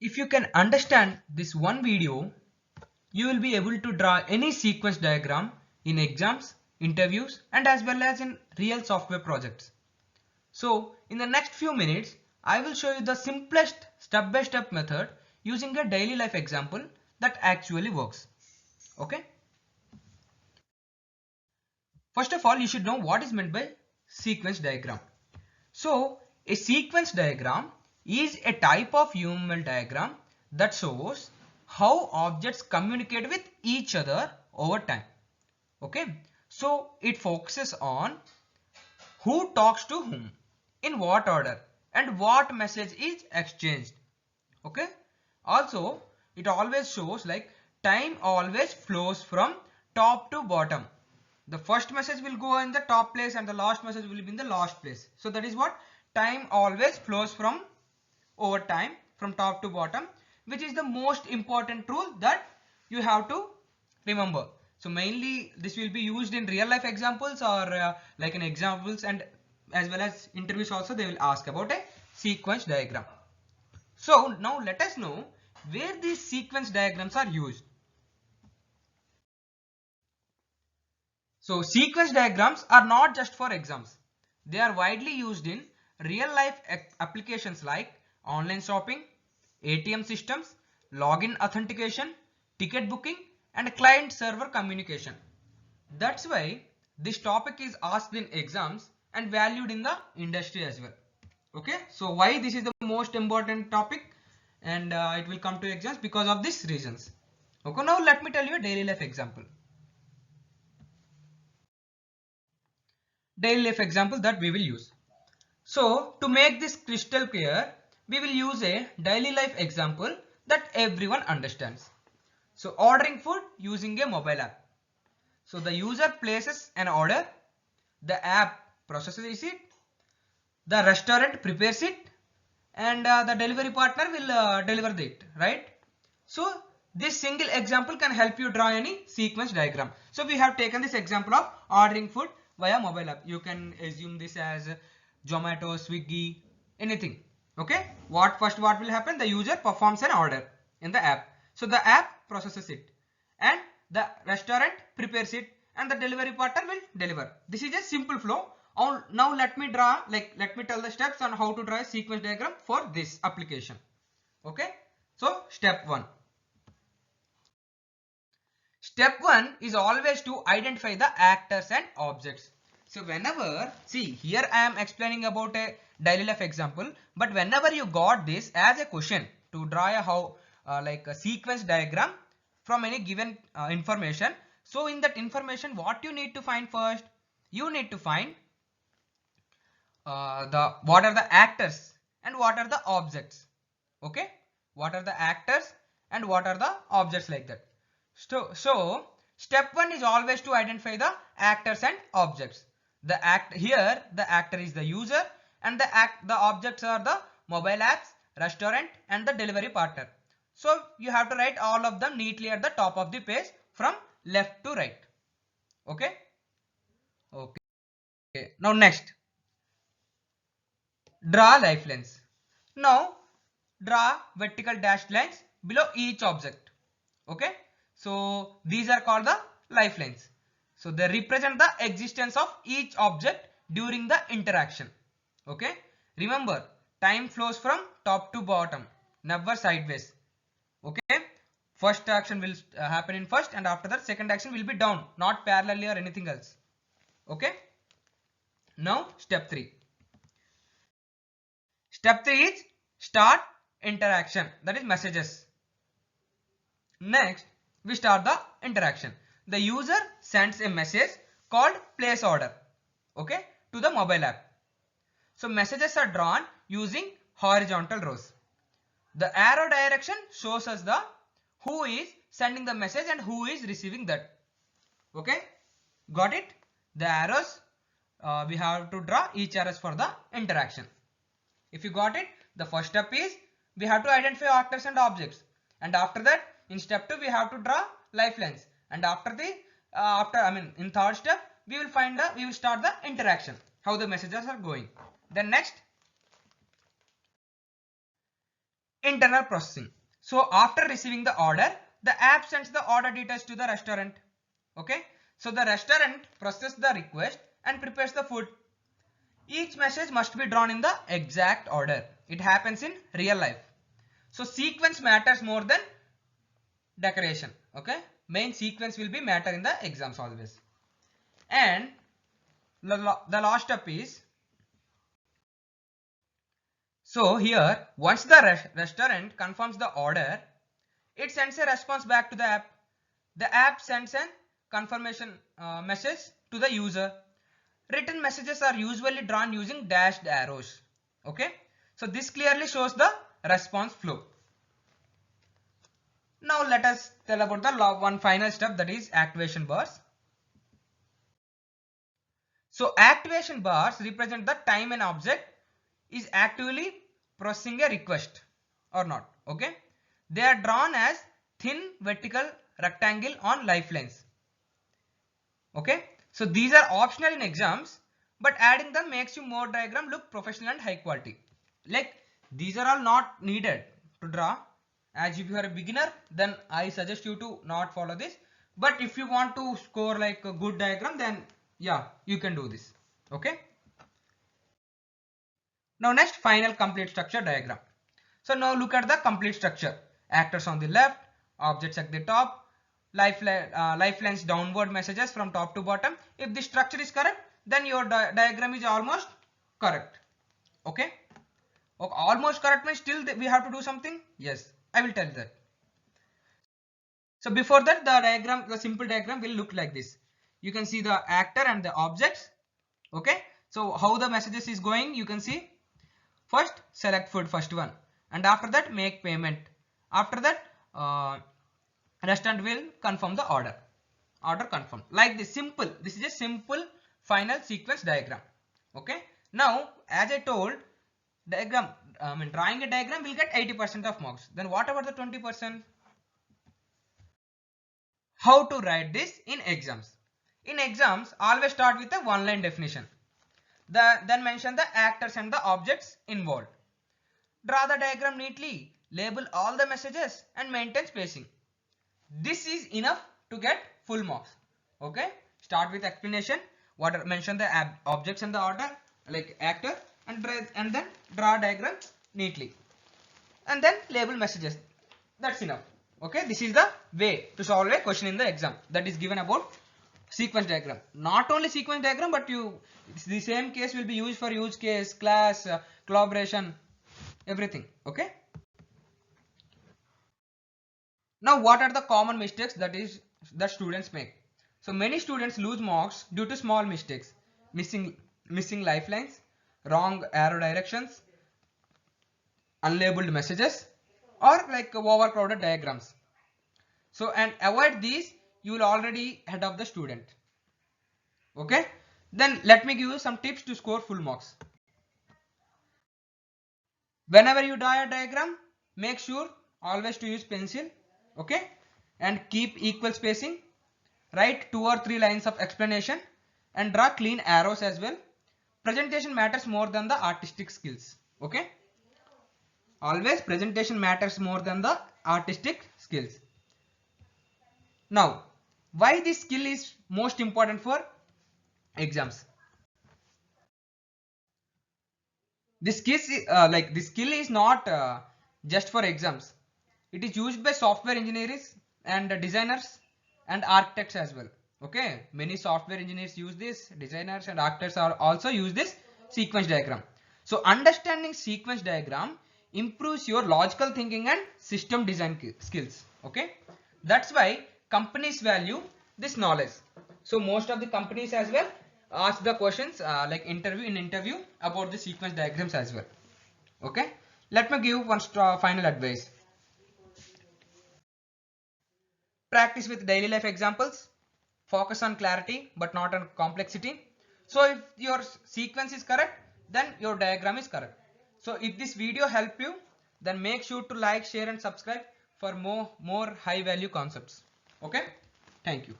If you can understand this one video, you will be able to draw any sequence diagram in exams, interviews, and as well as in real software projects. So in the next few minutes, I will show you the simplest step-by-step method using a daily life example that actually works. Okay. First of all, you should know what is meant by sequence diagram. So a sequence diagram is a type of UML diagram that shows how objects communicate with each other over time. Okay. So it focuses on who talks to whom, in what order, and what message is exchanged. Okay. Also, it always shows like time always flows from top to bottom. The first message will go in the top place and the last message will be in the last place. So that is what time always flows from over time from top to bottom, which is the most important rule that you have to remember. So mainly this will be used in real life examples or like in examples, and as well as interviews also they will ask about a sequence diagram. So now let us know where these sequence diagrams are used. So sequence diagrams are not just for exams. They are widely used in real life applications like online shopping, ATM systems, login authentication, ticket booking, and client server communication. That's why this topic is asked in exams and valued in the industry as well. Okay, so why this is the most important topic, and it will come to exams because of these reasons. Okay, now let me tell you a daily life example. Daily life example that we will use. So to make this crystal clear, we will use a daily life example that everyone understands. So ordering food using a mobile app. So the user places an order, the app processes it, the restaurant prepares it, and the delivery partner will deliver it, right? So this single example can help you draw any sequence diagram. So we have taken this example of ordering food via mobile app. You can assume this as Zomato, Swiggy, anything. Okay, what will happen? The user performs an order in the app. So the app processes it and the restaurant prepares it and the delivery partner will deliver. This is a simple flow. Now let me tell the steps on how to draw a sequence diagram for this application. Okay, so step 1. Step 1 is always to identify the actors and objects. So whenever, see here I am explaining about a daily life example, but whenever you got this as a question to draw like a sequence diagram from any given information, so in that information what you need to find first? You need to find what are the actors and what are the objects. Okay, what are the actors and what are the objects, like that. So step 1 is always to identify the actors and objects. The actor is the user and the objects are the mobile apps, restaurant and the delivery partner. So you have to write all of them neatly at the top of the page from left to right. Okay. Okay. Now next, draw lifelines. Now draw vertical dashed lines below each object. Okay, so these are called the lifelines. So they represent the existence of each object during the interaction. Okay, remember time flows from top to bottom, never sideways. Okay, first action will happen in first and after that second action will be down, not parallelly or anything else. Okay, now step 3. Step 3 is start interaction, that is messages. Next, we start the interaction. The user sends a message called place order, okay, to the mobile app. So messages are drawn using horizontal rows. The arrow direction shows us the who is sending the message and who is receiving that. Okay, got it? The arrows, we have to draw each arrows for the interaction. If you got it, the first step is we have to identify actors and objects, and after that in step 2 we have to draw lifelines, and in third step we will start the interaction, how the messages are going. Then next, Internal processing. So after receiving the order, the app sends the order details to the restaurant. Okay. So the restaurant processes the request and prepares the food. Each message must be drawn in the exact order. It happens in real life. So sequence matters more than decoration. Okay. Main sequence will be matter in the exams always. And the last step is, so here once the restaurant confirms the order, it sends a response back to the app. The app sends a confirmation message to the user. Written messages are usually drawn using dashed arrows. Okay. So this clearly shows the response flow. Now let us tell about the one final step, that is activation bars. So activation bars represent the time an object is actively processing a request or not. Okay. They are drawn as thin vertical rectangle on lifelines. Okay. So these are optional in exams, but adding them makes you more diagram look professional and high quality. Like these are all not needed to draw. As if you are a beginner, then I suggest you to not follow this. But if you want to score like a good diagram, then yeah, you can do this. Okay. Now next, final complete structure diagram. So now look at the complete structure. Actors on the left, objects at the top, lifelines downward messages from top to bottom. If the structure is correct, then your diagram is almost correct. Okay. Okay, almost correct means still we have to do something. Yes, I will tell that. So before that, the diagram, the simple diagram will look like this. You can see the actor and the objects. Okay. So how the messages is going, you can see. First select food, first one, and after that make payment. After that restaurant will confirm the order. Order confirmed. Like this, simple. This is a simple final sequence diagram. Okay. Now as I told, drawing a diagram will get 80% of marks. Then what about the 20%? How to write this in exams? In exams, always start with a one line definition. Then mention the actors and the objects involved. Draw the diagram neatly, label all the messages and maintain spacing. This is enough to get full marks. Okay. Start with explanation, mention the objects and the order, like actor, and then draw diagram neatly. And then label messages. That's enough. Okay. This is the way to solve a question in the exam that is given about sequence diagram. Not only sequence diagram, but the same case will be used for use case, class, collaboration, everything. Okay. Now what are the common mistakes that students make? So many students lose marks due to small mistakes, missing lifelines, wrong arrow directions, unlabeled messages, or like overcrowded diagrams. So and avoid these, you will already head of the student. Okay. Then let me give you some tips to score full marks. Whenever you draw a diagram, make sure always to use pencil. Okay. And keep equal spacing. Write 2 or 3 lines of explanation and draw clean arrows as well. Presentation matters more than the artistic skills. Okay. Always presentation matters more than the artistic skills. Now, why this skill is most important for exams? This skill is not just for exams. It is used by software engineers and designers and architects as well. Okay, many software engineers use this, designers and architects are also use this sequence diagram. So understanding sequence diagram improves your logical thinking and system design skills. Okay, that's why companies value this knowledge. So most of the companies as well ask the questions like interview about the sequence diagrams as well. Okay, let me give one final advice. Practice with daily life examples. Focus on clarity but not on complexity. So if your sequence is correct, then your diagram is correct. So if this video helped you, then make sure to like, share and subscribe for more high value concepts. Okay, thank you.